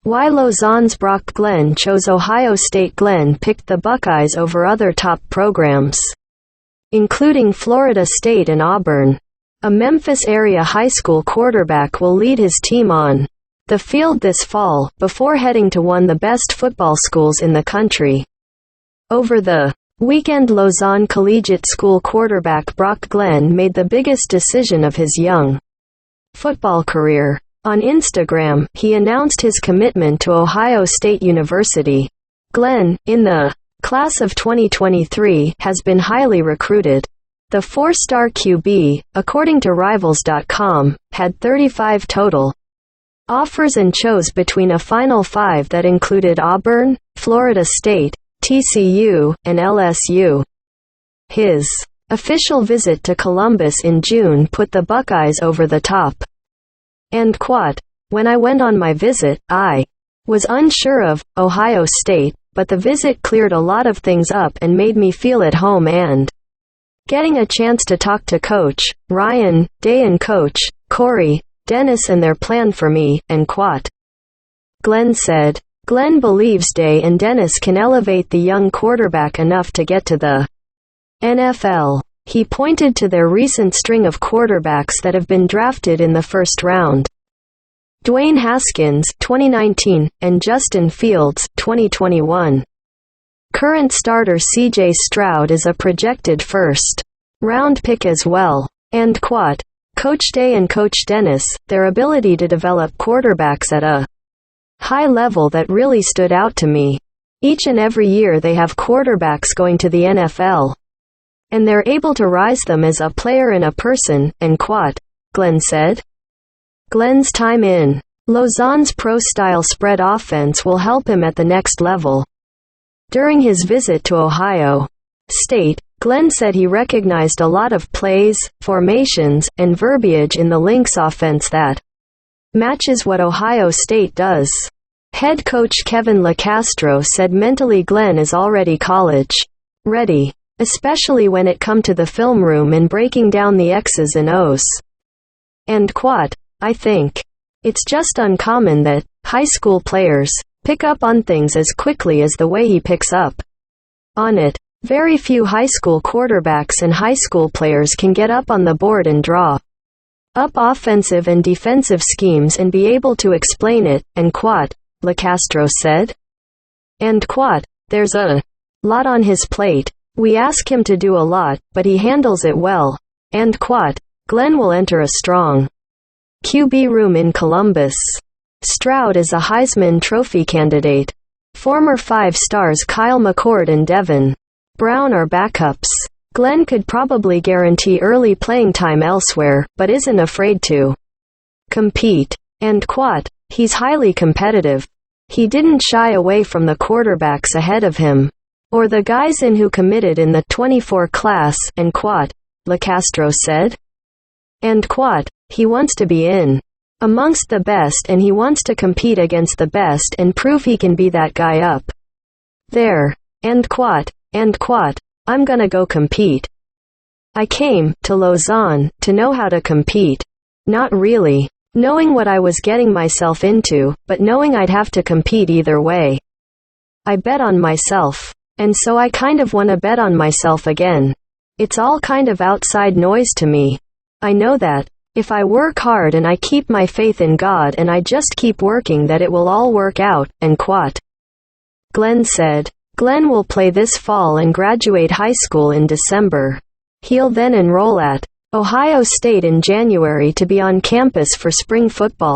Why Lausanne's Brock Glenn chose Ohio State. Glenn picked the Buckeyes over other top programs, including Florida State and Auburn. A Memphis area high school quarterback will lead his team on the field this fall, before heading to one of the best football schools in the country. Over the weekend, Lausanne Collegiate School quarterback Brock Glenn made the biggest decision of his young football career. On Instagram, he announced his commitment to Ohio State University. Glenn, in the class of 2023, has been highly recruited. The four-star QB, according to Rivals.com, had 35 total offers and chose between a final 5 that included Auburn, Florida State, TCU, and LSU. His official visit to Columbus in June put the Buckeyes over the top. And quote, "When I went on my visit, I was unsure of Ohio State, but the visit cleared a lot of things up and made me feel at home, and getting a chance to talk to Coach Ryan Day and Coach Corey Dennis and their plan for me," end quote. Glenn said. Glenn believes Day and Dennis can elevate the young quarterback enough to get to the NFL. He pointed to their recent string of quarterbacks that have been drafted in the first round. Dwayne Haskins, 2019, and Justin Fields, 2021. Current starter CJ Stroud is a projected first-round pick as well. End quote. Coach Day and Coach Dennis, their ability to develop quarterbacks at a high level that really stood out to me. Each and every year they have quarterbacks going to the NFL. And they're able to rise them as a player and a person, end quote, Glenn said. Glenn's time in Lausanne's pro-style spread offense will help him at the next level. During his visit to Ohio State, Glenn said he recognized a lot of plays, formations, and verbiage in the Lynx offense that matches what Ohio State does. Head coach Kevin LaCastro said mentally Glenn is already college-ready, especially when it come to the film room and breaking down the X's and O's. End quote. I think it's just uncommon that high school players pick up on things as quickly as the way he picks up on it. Very few high school quarterbacks and high school players can get up on the board and draw up offensive and defensive schemes and be able to explain it, end quote, LaCastro said. End quote. There's a lot on his plate. We ask him to do a lot, but he handles it well. End quote. Glenn will enter a strong QB room in Columbus. Stroud is a Heisman Trophy candidate. Former 5 stars Kyle McCord and Devin Brown are backups. Glenn could probably guarantee early playing time elsewhere, but isn't afraid to compete. End quote. He's highly competitive. He didn't shy away from the quarterbacks ahead of him, or the guys in who committed in the 24 class, end quote, LaCastro said. End quote. He wants to be in amongst the best and he wants to compete against the best and prove he can be that guy up there. End quote. End quote. I'm gonna go compete. I came to Lausanne to know how to compete. Not really knowing what I was getting myself into, but knowing I'd have to compete either way. I bet on myself. And so I kind of want to bet on myself again. It's all kind of outside noise to me. I know that if I work hard and I keep my faith in God and I just keep working that it will all work out, end quote. Glenn said. Glenn will play this fall and graduate high school in December. He'll then enroll at Ohio State in January to be on campus for spring football.